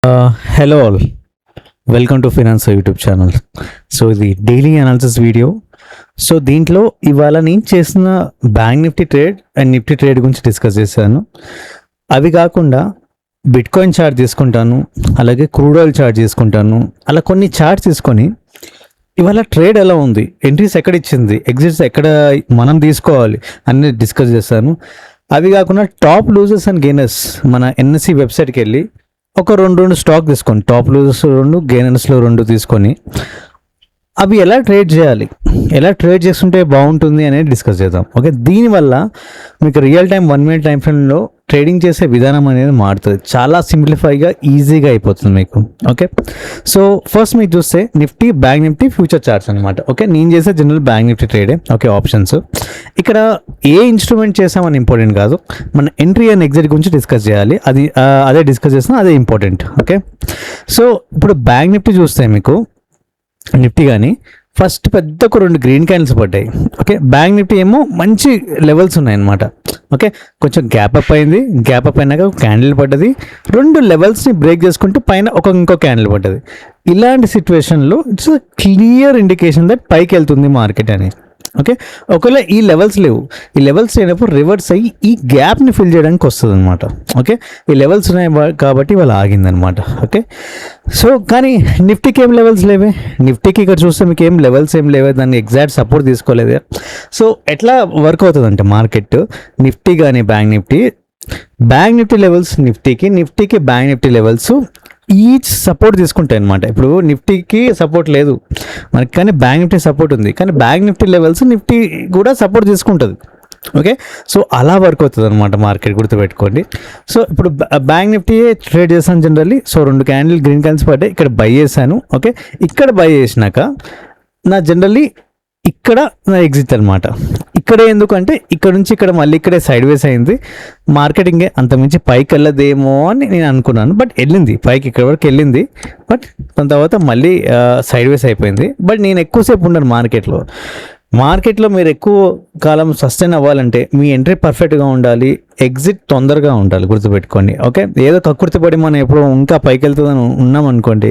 Hello all, welcome to finance YouTube channel. So ఇది daily analysis video. So దీంట్లో ఇవాళ నేను చేసిన bank Nifty trade and Nifty trade గురించి డిస్కస్ చేశాను. అవి కాకుండా బిట్కాయిన్ చార్ట్ తీసుకుంటాను, అలాగే క్రూడ్ ఆయిల్ చార్ట్ తీసుకుంటాను. అలా కొన్ని చార్ట్స్ తీసుకొని ఇవాళ ట్రేడ్ ఎలా ఉంది, ఎంట్రీస్ ఎక్కడ ఇచ్చింది, ఎగ్జిట్స్ ఎక్కడ మనం తీసుకోవాలి అన్నీ డిస్కస్ చేస్తాను. అవి కాకుండా టాప్ లూజర్స్ అండ్ గెయినర్స్ మన ఎన్ఎస్సి వెబ్సైట్కి వెళ్ళి ఒక రెండు స్టాక్ తీసుకోండి, టాప్ లూజర్స్ 2, గెయినర్స్లో 2 తీసుకొని అవి ఎలా ట్రేడ్ చేయాలి, ఎలా ట్రేడ్ చేస్తుంటే బాగుంటుంది అనేది డిస్కస్ చేద్దాం. ఓకే, దీనివల్ల మీకు రియల్ టైం 1 మినిట్ టైం ఫ్రేమ్లో ట్రేడింగ్ చేసే విధానం అనేది మారుతుంది, చాలా సింప్లిఫైగా ఈజీగా అయిపోతుంది మీకు. ఓకే, సో ఫస్ట్ మీరు చూస్తే Nifty, bank Nifty future charts అనమాట. ఓకే, నేను చేసే జనరల్ బ్యాంక్ నిఫ్టీ ట్రేడే. Okay, options. ఇక్కడ ఏ ఇన్స్ట్రుమెంట్ చేసామని ఇంపార్టెంట్ కాదు, మన ఎంట్రీ అండ్ ఎగ్జిట్ గురించి డిస్కస్ చేయాలి. అదే డిస్కస్ చేస్తున్నా, అదే ఇంపార్టెంట్. ఓకే, సో ఇప్పుడు బ్యాంక్ నిఫ్టీ చూస్తే మీకు నిఫ్టీ కానీ ఫస్ట్ పెద్ద ఒక 2 గ్రీన్ క్యాండిల్స్ పడ్డాయి. ఓకే, బ్యాంక్ నిఫ్టీ ఏమో మంచి లెవెల్స్ ఉన్నాయన్నమాట. ఓకే, కొంచెం గ్యాప్ అప్ అయింది, గ్యాప్ అప్ అయినాక ఒక క్యాండిల్ పడ్డది, 2 లెవెల్స్ని బ్రేక్ చేసుకుంటూ పైన ఇంకో క్యాండిల్ పడ్డది. ఇలాంటి సిచ్యువేషన్లో ఇట్స్ క్లియర్ ఇండికేషన్ దట్ పైకి వెళ్తుంది మార్కెట్ అనేది. ఓకే, ఒకవేళ ఈ లెవెల్స్ లేవు, ఈ లెవెల్స్ లేనప్పుడు రివర్స్ అయ్యి ఈ గ్యాప్ని ఫిల్ చేయడానికి వస్తుంది అనమాట. ఓకే, ఈ లెవెల్స్ ఉన్నాయి కాబట్టి వాళ్ళు ఆగిందనమాట. ఓకే, సో కానీ నిఫ్టీకి ఏం లెవెల్స్ లేవే, నిఫ్టీకి ఇక్కడ చూస్తే మీకు ఏం లెవెల్స్ ఏం లేవే, దానికి ఎగ్జాక్ట్ సపోర్ట్ తీసుకోలేదే. సో ఎట్లా వర్క్ అవుతుంది అంటే మార్కెట్, నిఫ్టీ కానీ బ్యాంక్ నిఫ్టీ లెవెల్స్ నిఫ్టీకి bank Nifty levels each support తీసుకుంటాయి అనమాట. ఇప్పుడు నిఫ్టీకి సపోర్ట్ లేదు మనకి, కానీ బ్యాంక్ నిఫ్టీ సపోర్ట్ ఉంది, కానీ బ్యాంక్ నిఫ్టీ లెవెల్స్ నిఫ్టీ కూడా సపోర్ట్ తీసుకుంటుంది. ఓకే, సో అలా వర్క్ అవుతుంది అనమాట మార్కెట్, గుర్తుపెట్టుకోండి. సో ఇప్పుడు బ్యాంక్ నిఫ్టీ ట్రేడ్ చేశాను జనరల్లీ. సో 2 గ్రీన్ క్యాండిల్స్ పడ్డాయి, ఇక్కడ బై చేశాను. ఓకే, ఇక్కడ బై చేసినాక నా జనరల్లీ ఇక్కడ నా ఎగ్జిట్ అనమాట. ఇక్కడే ఎందుకంటే ఇక్కడ నుంచి ఇక్కడ మళ్ళీ ఇక్కడే సైడ్ వేస్ అయింది మార్కెటింగే, అంతమించి పైకి వెళ్ళదేమో అని నేను అనుకున్నాను. బట్ వెళ్ళింది పైకి, ఇక్కడ వరకు వెళ్ళింది. బట్ దాని తర్వాత మళ్ళీ సైడ్ వేస్ అయిపోయింది. బట్ నేను ఎక్కువసేపు ఉన్నాను మార్కెట్లో మీరు ఎక్కువ కాలం సస్టైన్ అవ్వాలంటే మీ ఎంట్రీ పర్ఫెక్ట్గా ఉండాలి, ఎగ్జిట్ తొందరగా ఉండాలి, గుర్తుపెట్టుకోండి. ఓకే, ఏదో కక్కుర్తిపడి మనం ఎప్పుడు ఇంకా పైకి వెళ్తుందని ఉన్నాం అనుకోండి,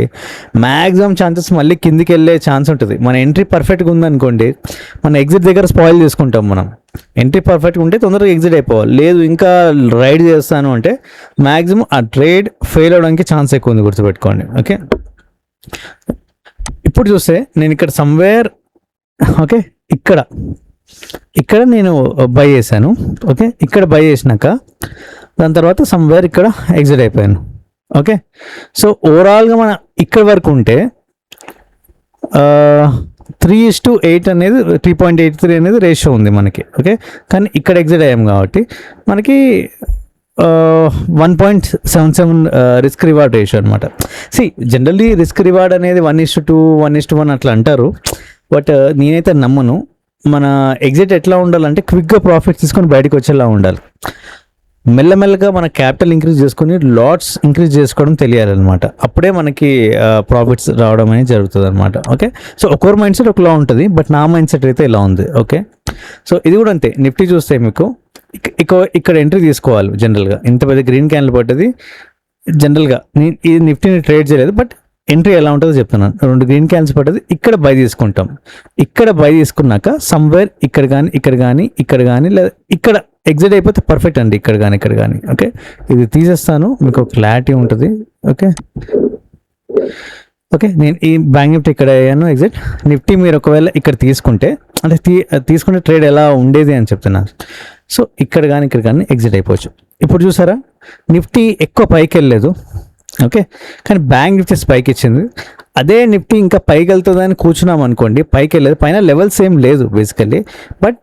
మ్యాక్సిమం ఛాన్సెస్ మళ్ళీ కిందికి వెళ్ళే ఛాన్స్ ఉంటుంది. మన ఎంట్రీ పర్ఫెక్ట్గా ఉందనుకోండి, మన ఎగ్జిట్ దగ్గర స్పాయిల్ చేసుకుంటాం. మనం ఎంట్రీ పర్ఫెక్ట్గా ఉంటే తొందరగా ఎగ్జిట్ అయిపోవాలి, లేదు ఇంకా రైడ్ చేస్తాను అంటే మ్యాక్సిమం ఆ ట్రేడ్ ఫెయిల్ అవడానికి ఛాన్స్ ఎక్కువ ఉంది, గుర్తుపెట్టుకోండి. ఓకే, ఇప్పుడు చూస్తే నేను ఇక్కడ సమ్వేర్, ఓకే, ఇక్కడ నేను బై చేశాను. ఓకే, ఇక్కడ బై చేసినాక దాని తర్వాత సమ్వేర్ ఇక్కడ ఎగ్జిట్ అయిపోయాను. ఓకే, సో ఓవరాల్గా మన ఇక్కడ వరకు ఉంటే 3:8 అనేది 3.83 అనేది రేషియో ఉంది మనకి. ఓకే, కానీ ఇక్కడ ఎగ్జిట్ అయ్యాం కాబట్టి మనకి 1.77 రిస్క్ రివార్డ్ రేషియో అనమాట. జనరల్లీ రిస్క్ రివార్డ్ అనేది 1:2, 1:1 అట్లా అంటారు. బట్ నేనైతే నమ్మను. మన ఎగ్జిట్ ఎట్లా ఉండాలంటే క్విక్గా ప్రాఫిట్ తీసుకొని బయటకు వచ్చేలా ఉండాలి. మెల్లమెల్లగా మన క్యాపిటల్ ఇంక్రీజ్ చేసుకొని లాట్స్ ఇంక్రీజ్ చేసుకోవడం తెలియాలన్నమాట. అప్పుడే మనకి ప్రాఫిట్స్ రావడం అనేది జరుగుతుంది అనమాట. ఓకే, సో ఒక్కొక్క మైండ్ సెట్ ఒకలా ఉంటుంది, బట్ నా మైండ్ సెట్ అయితే ఇలా ఉంది. ఓకే, సో ఇది కూడా అంతే. నిఫ్టీ చూస్తే మీకు ఇక్కడ ఎంట్రీ తీసుకోవాలి జనరల్గా. ఇంత పెద్ద గ్రీన్ క్యాండిల్ పడ్డది, జనరల్గా నేను ఈ నిఫ్టీని ట్రేడ్ చేయలేదు, బట్ ఎంట్రీ ఎలా ఉంటుందో చెప్తున్నాను. 2 గ్రీన్ క్యాండిల్స్ పడ్డది, ఇక్కడ బై తీసుకుంటాం. ఇక్కడ బై తీసుకున్నాక సమ్వేర్ ఇక్కడ కానీ లేదా ఇక్కడ ఎగ్జిట్ అయిపోతే పర్ఫెక్ట్ అండి, ఇక్కడ కానీ. ఓకే, ఇది తీసేస్తాను, మీకు క్లారిటీ ఉంటుంది. ఓకే, నేను ఈ బ్యాంక్ నిఫ్టీ ఇక్కడ అయ్యాను ఎగ్జిట్. నిఫ్టీ మీరు ఒకవేళ ఇక్కడ తీసుకుంటే అంటే తీసుకునే ట్రేడ్ ఎలా ఉండేది అని చెప్తున్నాను. సో ఇక్కడ కానీ ఎగ్జిట్ అయిపోవచ్చు. ఇప్పుడు చూసారా, నిఫ్టీ ఎక్కువ పైకి వెళ్ళలేదు. ఓకే, కానీ బ్యాంక్ నిఫ్టీ స్పైక్ ఇచ్చింది. అదే నిఫ్టీ ఇంకా పైకి వెళ్తుందని కూర్చున్నాం అనుకోండి, పైకి వెళ్ళలేదు, పైన లెవెల్స్ ఏం లేదు బేసికల్లీ, బట్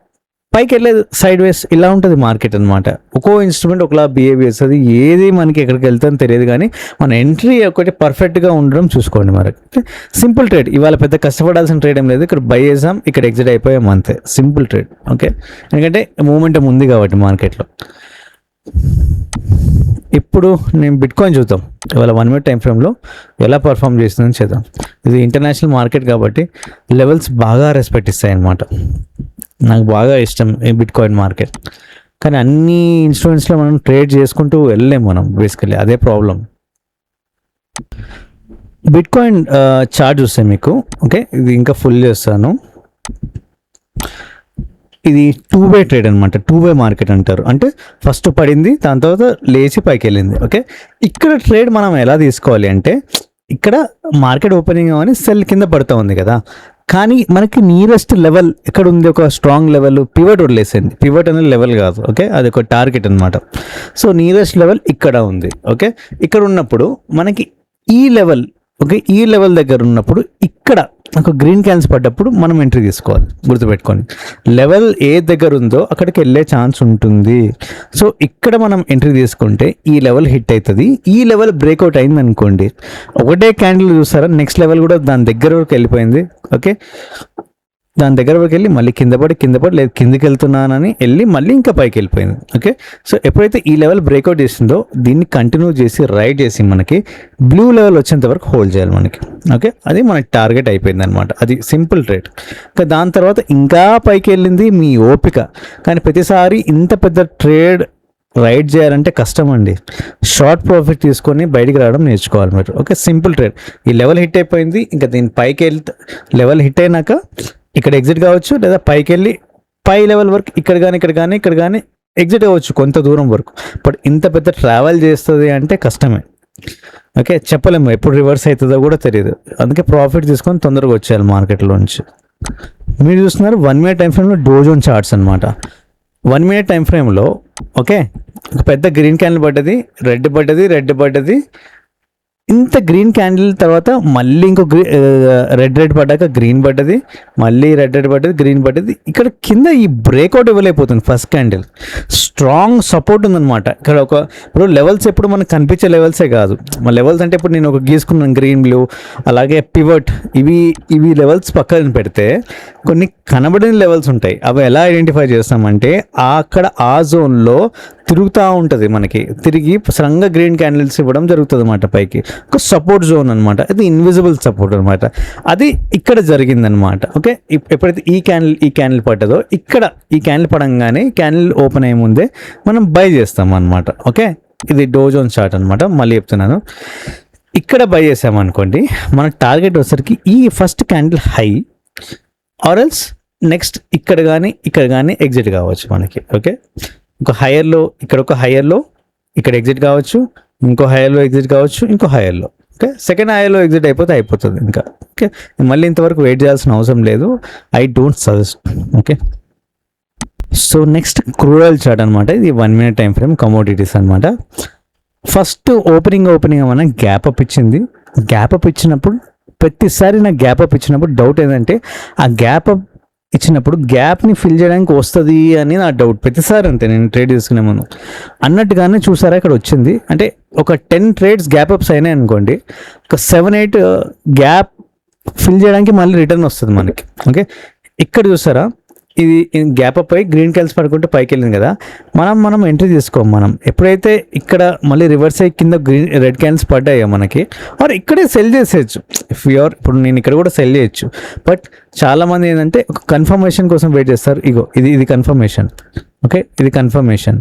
పైకి వెళ్ళలేదు, సైడ్ వేస్. ఇలా ఉంటుంది మార్కెట్ అనమాట. ఒక్కో ఇన్స్ట్రుమెంట్ ఒకలా బిహేవ్ చేస్తుంది, ఏది మనకి ఎక్కడికి వెళ్తుందని తెలియదు. కానీ మన ఎంట్రీ ఒకటి పర్ఫెక్ట్గా ఉండడం చూసుకోండి. మనకి సింపుల్ ట్రేడ్, ఇవాళ పెద్ద కష్టపడాల్సిన ట్రేడ్ ఏం లేదు. ఇక్కడ బై చేసాం, ఇక్కడ ఎగ్జిట్ అయిపోయాం, అంతే, సింపుల్ ట్రేడ్. ఓకే, ఎందుకంటే మూమెంటం ఉంది కాబట్టి మార్కెట్లో. ఇప్పుడు నేను బిట్కాయిన్ చూద్దాం, ఇవాళ 1 మినిట్ టైం ఫ్రేమ్లో ఎలా పర్ఫామ్ చేస్తుందని చేద్దాం. ఇది ఇంటర్నేషనల్ మార్కెట్ కాబట్టి లెవెల్స్ బాగా రెస్పెక్ట్ ఇస్తాయి అన్నమాట. నాకు బాగా ఇష్టం ఈ బిట్కాయిన్ మార్కెట్. కానీ అన్ని ఇన్స్ట్రుమెంట్స్లో మనం ట్రేడ్ చేసుకుంటూ వెళ్ళలేము మనం, బేసికలీ అదే ప్రాబ్లం. బిట్ కాయిన్ చార్ట్ చూస్తే మీకు, ఓకే, ఇది ఇంకా ఫుల్ చేస్తాను. ఇది 2-way ట్రేడ్ అనమాట, 2-way మార్కెట్ అంటారు. అంటే ఫస్ట్ పడింది, దాని తర్వాత లేచి పైకి వెళ్ళింది. ఓకే, ఇక్కడ ట్రేడ్ మనం ఎలా తీసుకోవాలి అంటే, ఇక్కడ మార్కెట్ ఓపెనింగ్ అని సెల్ కింద పడుతూ ఉంది కదా, కానీ మనకి నియరెస్ట్ లెవెల్ ఎక్కడ ఉంది, ఒక స్ట్రాంగ్ లెవెల్, పివట్ వదిలేసింది. పివట్ అనేది లెవెల్ కాదు, ఓకే, అది ఒక టార్గెట్ అనమాట. సో నియరెస్ట్ లెవెల్ ఇక్కడ ఉంది. ఓకే, ఇక్కడ ఉన్నప్పుడు మనకి ఈ లెవెల్, ఓకే, ఈ లెవెల్ దగ్గర ఉన్నప్పుడు ఇక్కడ ఒక గ్రీన్ క్యాన్స్ పడ్డప్పుడు మనం ఎంట్రీ తీసుకోవాలి. గుర్తుపెట్టుకోండి, లెవెల్ ఏ దగ్గర ఉందో అక్కడికి వెళ్ళే ఛాన్స్ ఉంటుంది. సో ఇక్కడ మనం ఎంట్రీ తీసుకుంటే ఈ లెవెల్ హిట్ అవుతుంది. ఈ లెవెల్ బ్రేక్అవుట్ అయింది అనుకోండి, ఒకటే క్యాండిల్ చూస్తారా, నెక్స్ట్ లెవెల్ కూడా దాని దగ్గర వరకు వెళ్ళిపోయింది. ఓకే, దాని దగ్గర వరకు వెళ్ళి మళ్ళీ కింద పడి లేదు కిందికి వెళ్తున్నానని వెళ్ళి మళ్ళీ ఇంకా పైకి వెళ్ళిపోయింది. ఓకే, సో ఎప్పుడైతే ఈ లెవెల్ బ్రేక్అవుట్ చేసిందో దీన్ని కంటిన్యూ చేసి రైడ్ చేసి మనకి బ్లూ లెవెల్ వచ్చేంత వరకు హోల్డ్ చేయాలి మనకి. ఓకే, అది మనకి టార్గెట్ అయిపోయింది అనమాట. అది సింపుల్ ట్రేడ్. ఇంకా దాని తర్వాత ఇంకా పైకి వెళ్ళింది మీ ఓపిక. కానీ ప్రతిసారి ఇంత పెద్ద ట్రేడ్ రైడ్ చేయాలంటే కష్టం అండి. షార్ట్ ప్రాఫిట్ తీసుకొని బయటికి రావడం నేర్చుకోవాలి మీరు. Okay, simple trade. ఈ లెవెల్ హిట్ అయిపోయింది, ఇంకా దీని పైకి వెళ్తే లెవెల్ హిట్ అయినాక ఇక్కడ ఎగ్జిట్ కావచ్చు, లేదా పైకి వెళ్ళి పై లెవెల్ వరకు ఇక్కడ కానీ ఎగ్జిట్ అవ్వచ్చు కొంత దూరం వరకు. బట్ ఇంత పెద్ద ట్రావెల్ చేస్తుంది అంటే కష్టమే. ఓకే, చెప్పలేము ఎప్పుడు రివర్స్ అవుతుందో కూడా తెలియదు. అందుకే ప్రాఫిట్ తీసుకొని తొందరగా వచ్చేయాలి మార్కెట్లో నుంచి. మీరు చూస్తున్నారు 1 minute టైం ఫ్రేమ్లో డో జోన్ చార్ట్స్ అనమాట. 1 minute టైం ఫ్రేమ్లో, ఓకే, ఒక పెద్ద గ్రీన్ క్యాండిల్ పడ్డది, రెడ్ పడ్డది. ఇంత గ్రీన్ క్యాండిల్ తర్వాత మళ్ళీ ఇంకో రెడ్ పడ్డాక గ్రీన్ పడ్డది, మళ్ళీ రెడ్ పడ్డది, గ్రీన్ పడ్డది. ఇక్కడ కింద ఈ బ్రేక్అవుట్ ఇవ్వలేకపోతుంది. ఫస్ట్ క్యాండిల్ స్ట్రాంగ్ సపోర్ట్ ఉందన్నమాట. ఇక్కడ ఇప్పుడు లెవెల్స్ ఎప్పుడు మనకు కనిపించే లెవెల్సే కాదు. మా లెవెల్స్ అంటే ఇప్పుడు నేను ఒక గీసుకున్నాను గ్రీన్, బ్లూ, అలాగే పివట్, ఇవి లెవెల్స్ పక్కన పెడితే కొన్ని కనబడిన లెవెల్స్ ఉంటాయి. అవి ఎలా ఐడెంటిఫై చేస్తామంటే అక్కడ ఆ జోన్లో తిరుగుతూ ఉంటుంది, మనకి తిరిగి సరంగా గ్రీన్ క్యాండిల్స్ ఇవ్వడం జరుగుతుంది అన్నమాట పైకి. ఒక సపోర్ట్ జోన్ అనమాట, అది ఇన్విజిబుల్ సపోర్ట్ అనమాట. అది ఇక్కడ జరిగిందనమాట. ఓకే, ఎప్పుడైతే ఈ క్యాండిల్ పడ్డదో, ఇక్కడ ఈ క్యాండిల్ పడంగానే క్యాండిల్ ఓపెన్ అయ్యే ముందే మనం బై చేస్తాం అనమాట. ఓకే, ఇది డో జోన్ చార్ట్ అనమాట. మళ్ళీ చెప్తున్నాను, ఇక్కడ బై చేసామనుకోండి, మన టార్గెట్ వచ్చేసరికి ఈ first candle high or else next ఇక్కడ కానీ ఎగ్జిట్ కావచ్చు మనకి. ఓకే, ఒక హైయర్లో, ఇక్కడ ఎగ్జిట్ కావచ్చు, ఇంకో హైయర్లో ఎగ్జిట్ కావచ్చు, ఇంకో హైయర్లో. ఓకే, సెకండ్ హైయర్లో ఎగ్జిట్ అయిపోతుంది ఇంకా. ఓకే, మళ్ళీ ఇంతవరకు వెయిట్ చేయాల్సిన అవసరం లేదు. I don't suggest. Okay, so next crude oil chart అనమాట. ఇది 1 minute టైం ఫ్రేమ్, కమోడిటీస్ అనమాట. ఫస్ట్ ఓపెనింగ్ మనం గ్యాప్ అప్ ఇచ్చింది. గ్యాప్ అప్ ఇచ్చినప్పుడు ప్రతిసారి నాకు గ్యాప్ అప్ ఇచ్చినప్పుడు డౌట్ ఏంటంటే, ఆ గ్యాప్ అప్ ఇచ్చినప్పుడు గ్యాప్ని ఫిల్ చేయడానికి వస్తుంది అని నా డౌట్ ప్రతిసారి. అంతే, నేను ట్రేడ్ తీసుకునే ముందు అన్నట్టుగానే చూసారా ఇక్కడ వచ్చింది. అంటే ఒక 10 trades గ్యాప్ అప్స్ అయినాయి అనుకోండి, ఒక 7-8 గ్యాప్ ఫిల్ చేయడానికి మళ్ళీ రిటర్న్ వస్తుంది మనకి. ఓకే, ఇక్కడ చూసారా, ఇది గ్యాప్ అప్ అయ్యి గ్రీన్ క్యాన్స్ పడుకుంటే పైకి వెళ్ళింది కదా, మనం ఎంట్రీ తీసుకోము. మనం ఎప్పుడైతే ఇక్కడ మళ్ళీ రివర్స్ అయ్యి కింద రెడ్ క్యాన్స్ పడ్డాయో మనకి, ఆర్ ఇక్కడే సెల్ చేసేయచ్చు. ఇప్పుడు నేను ఇక్కడ కూడా సెల్ చేయొచ్చు. బట్ చాలామంది ఏంటంటే ఒక కన్ఫర్మేషన్ కోసం వెయిట్ చేస్తారు. ఇది కన్ఫర్మేషన్. ఓకే, ఇది కన్ఫర్మేషన్.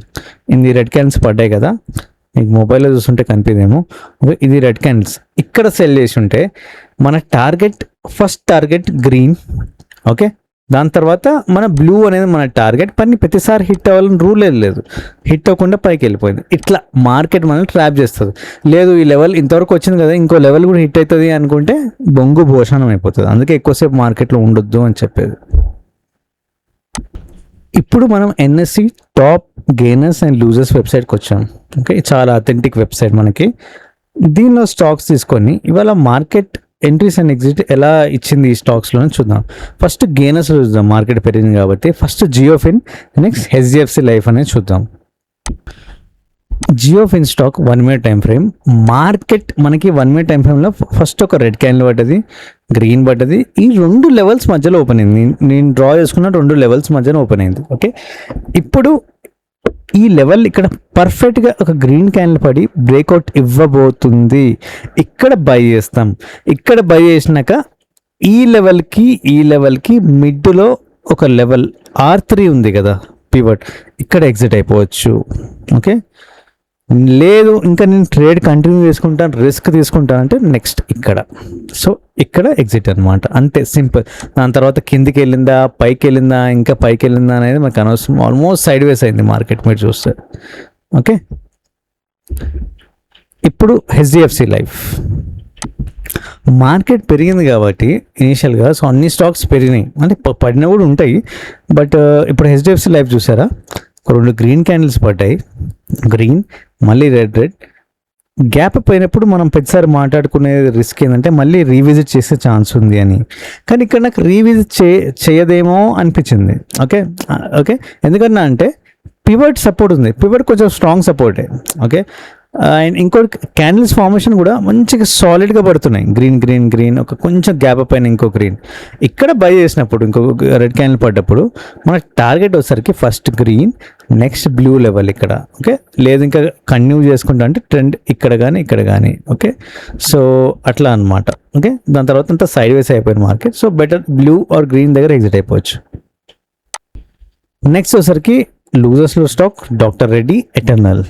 ఇది రెడ్ క్యాన్స్ పడ్డాయి కదా, మీకు మొబైల్లో చూస్తుంటే కనిపిదేమో. ఓకే, ఇది రెడ్ క్యాన్స్ ఇక్కడ సెల్ చేసి ఉంటే మన ఫస్ట్ టార్గెట్ గ్రీన్. ఓకే, దాని తర్వాత మన బ్లూ అనేది మన టార్గెట్. పని ప్రతిసారి హిట్ అవ్వాలని రూల్ లేదు, హిట్ అవ్వకుండా పైకి వెళ్ళిపోయింది. ఇట్లా మార్కెట్ మనల్ని ట్రాప్ చేస్తుంది. లేదు, ఈ లెవెల్ ఇంతవరకు వచ్చింది కదా, ఇంకో లెవెల్ కూడా హిట్ అవుతుంది అనుకుంటే బొంగు భోషణం అయిపోతుంది. అందుకే ఎక్కువసేపు మార్కెట్లో ఉండొద్దు అని చెప్పేది. ఇప్పుడు మనం NSE top gainers and losers వెబ్సైట్కి వచ్చాం. ఓకే, చాలా అథెంటిక్ వెబ్సైట్ మనకి. దీనిలో స్టాక్స్ తీసుకొని ఇవాళ మార్కెట్ ఎంట్రీస్ అండ్ ఎగ్జిట్ ఎలా ఇచ్చింది ఈ స్టాక్స్లో చూద్దాం. ఫస్ట్ గెయినర్స్ చూద్దాం, మార్కెట్ పెరిగింది కాబట్టి. First JioFin, next HDFC life అనేది చూద్దాం. JioFin stock 1 minute time frame. Market మనకి 1 minute టైం ఫ్రేమ్లో ఫస్ట్ ఒక రెడ్ క్యాండిల్ పడ్డది, గ్రీన్ పడ్డది. ఈ 2 levels మధ్యలో ఓపెన్ అయింది. నేను డ్రా చేసుకున్న 2 levels మధ్యలో ఓపెన్ అయింది. ఓకే, ఇప్పుడు ఈ లెవెల్ ఇక్కడ పర్ఫెక్ట్గా ఒక గ్రీన్ క్యాండిల్ పడి బ్రేక్అవుట్ ఇవ్వబోతుంది. ఇక్కడ బై చేస్తాం. ఇక్కడ బై చేసినాక ఈ లెవెల్కి మిడ్లో ఒక లెవెల్ R3 ఉంది కదా, పివట్, ఇక్కడ ఎగ్జిట్ అయిపోవచ్చు. ఓకే, లేదు ఇంకా నేను ట్రేడ్ కంటిన్యూ చేసుకుంటాను, రిస్క్ తీసుకుంటాను అంటే నెక్స్ట్ ఇక్కడ. సో ఇక్కడ ఎగ్జిట్ అనమాట, అంతే సింపుల్. దాని తర్వాత కిందికి వెళ్ళిందా, పైకి వెళ్ళిందా, ఇంకా పైకి వెళ్ళిందా అనేది మనకు అనవసరం. ఆల్మోస్ట్ సైడ్ వేస్ అయింది మార్కెట్ మీరు చూస్తే. ఓకే, ఇప్పుడు హెచ్డిఎఫ్సి లైఫ్ మార్కెట్ పెరిగింది కాబట్టి ఇనీషియల్గా, సో అన్ని స్టాక్స్ పెరిగినాయి, అంటే పడినా కూడా ఉంటాయి. బట్ ఇప్పుడు హెచ్డిఎఫ్సి లైఫ్ చూసారా, 2 గ్రీన్ క్యాండిల్స్ పడ్డాయి, గ్రీన్ మళ్ళీ రెడ్ గ్యాప్ పోయినప్పుడు మనం ప్రతిసారి మాట్లాడుకునే రిస్క్ ఏంటంటే మళ్ళీ రీవిజిట్ చేసే ఛాన్స్ ఉంది అని. కానీ ఇక్కడ నాకు రీవిజిట్ చేయదేమో అనిపించింది. ఓకే ఓకే, ఎందుకన్నా అంటే పివట్ సపోర్ట్ ఉంది, పివట్ కొంచెం స్ట్రాంగ్ సపోర్టే. ఓకే, అండ్ ఇంకోటి క్యాండిల్స్ ఫార్మేషన్ కూడా మంచిగా సాలిడ్గా పడుతున్నాయి, గ్రీన్ గ్రీన్ గ్రీన్, ఒక కొంచెం గ్యాప్ పైన ఇంకో గ్రీన్. ఇక్కడ బై చేసినప్పుడు ఇంకొక రెడ్ క్యాండిల్ పడ్డప్పుడు మన టార్గెట్ వచ్చేసరికి first green, next blue level ఇక్కడ. ఓకే, లేదు ఇంకా కంటిన్యూ చేసుకుంటా అంటే ట్రెండ్ ఇక్కడ కానీ ఇక్కడ కానీ. ఓకే, సో అట్లా అనమాట. ఓకే, దాని తర్వాత అంతా సైడ్ వేస్ అయిపోయింది market. So better blue or green దగ్గర ఎగ్జిట్ అయిపోవచ్చు. నెక్స్ట్ వచ్చేసరికి లూజర్స్లో స్టాక్ డాక్టర్ రెడ్డి ఎటర్నల్.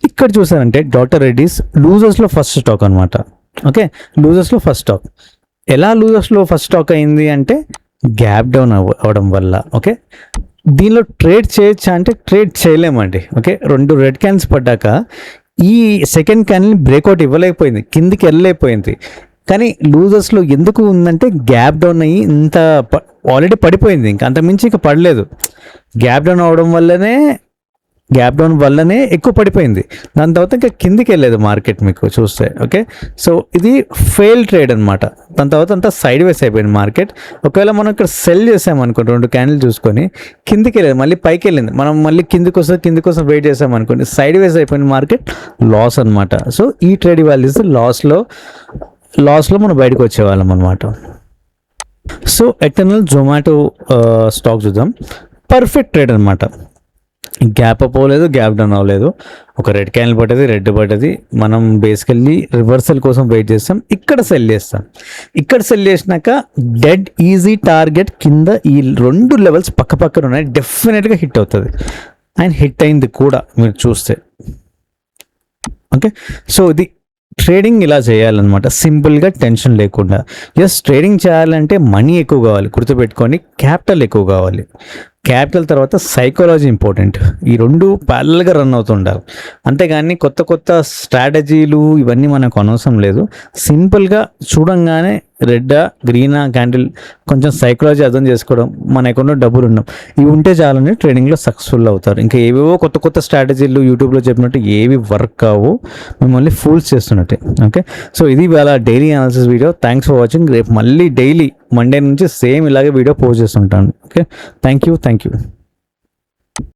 ఇక్కడ చూసారంటే డాక్టర్ రెడ్డిస్ లూజర్స్లో ఫస్ట్ స్టాక్ అనమాట. ఓకే, లూజర్స్లో ఫస్ట్ స్టాక్. ఎలా లూజర్స్లో ఫస్ట్ స్టాక్ అయింది అంటే గ్యాప్ డౌన్ అవ్వడం వల్ల. ఓకే, దీనిలో ట్రేడ్ చేయొచ్చా అంటే ట్రేడ్ చేయలేమండి. ఓకే, 2 రెడ్ క్యాన్స్ పడ్డాక ఈ సెకండ్ క్యాన్ని బ్రేక్అవుట్ ఇవ్వలేకపోయింది, కిందికి వెళ్ళలేకపోయింది. కానీ లూజర్స్లో ఎందుకు ఉందంటే గ్యాప్ డౌన్ అయ్యి ఇంత ఆల్రెడీ పడిపోయింది, ఇంకా అంతకుమించి ఇంకా పడలేదు. గ్యాప్ డౌన్ అవడం వల్లనే ఎక్కువ పడిపోయింది. దాని తర్వాత ఇంకా కిందికి వెళ్ళలేదు మార్కెట్ మీకు చూస్తే. ఓకే, సో ఇది ఫెయిల్ ట్రేడ్ అనమాట. దాని తర్వాత అంతా సైడ్ వేస్ అయిపోయింది మార్కెట్. ఒకవేళ మనం ఇక్కడ సెల్ చేసామనుకోండి, 2 క్యాండిల్ చూసుకొని కిందికి వెళ్ళలేదు, మళ్ళీ పైకి వెళ్ళింది, మనం మళ్ళీ కింది కోసం వెయిట్ చేసామనుకోండి, సైడ్ వేస్ అయిపోయింది మార్కెట్, లాస్ అనమాట. సో ఈ ట్రేడ్ ఇవాళ ఇస్తే లాస్లో మనం బయటకు వచ్చేవాళ్ళం అనమాట. సో ఎటర్నల్ జొమాటో స్టాక్ చూద్దాం. పర్ఫెక్ట్ ట్రేడ్ అనమాట, గ్యాప్ అప్ అవ్వలేదు, గ్యాప్ డౌన్ అవ్వలేదు, ఒక రెడ్ క్యాండిల్ పడ్డది, రెడ్ పడ్డది. మనం బేసికల్లీ రివర్సల్ కోసం వెయిట్ చేస్తాం, ఇక్కడ సెల్ చేస్తాం. ఇక్కడ సెల్ చేసినాక డెడ్ ఈజీ టార్గెట్ కింద ఈ 2 లెవెల్స్ పక్కన ఉన్నాయి, డెఫినెట్గా హిట్ అవుతుంది. అండ్ హిట్ అయింది కూడా మీరు చూస్తే. ఓకే, సో ఇది ట్రేడింగ్ ఇలా చేయాలన్నమాట, సింపుల్గా, టెన్షన్ లేకుండా. జస్ట్ ట్రేడింగ్ చేయాలంటే మనీ ఎక్కువ కావాలి, గుర్తుపెట్టుకొని క్యాపిటల్ ఎక్కువ కావాలి. క్యాపిటల్ తర్వాత సైకాలజీ ఇంపార్టెంట్. ఈ 2 ప్యారలల్గా రన్ అవుతుండాలి. అంతేగాని కొత్త స్ట్రాటజీలు ఇవన్నీ మనకు అనవసరం లేదు. సింపుల్గా చూడంగానే రెడ్డా గ్రీనా క్యాండిల్ కొంచెం సైకాలజీ అర్థం చేసుకోవడం, మన అకౌంట్లో డబ్బులు ఉండడం, ఇవి ఉంటే చాలని ట్రేడింగ్లో సక్సెస్ఫుల్ అవుతారు. ఇంకా ఏవేవో కొత్త స్ట్రాటజీలు యూట్యూబ్లో చెప్పినట్టు ఏవి వర్క్ కావు, మిమ్మల్ని ఫూల్స్ చేస్తున్నట్టే. ఓకే, సో ఇది ఇవాళ daily analysis video. Thanks for watching. రేపు మళ్ళీ డైలీ మండే నుంచి సేమ్ ఇలాగే వీడియో పోస్ట్ చేస్తుంటాను. Okay, thank you.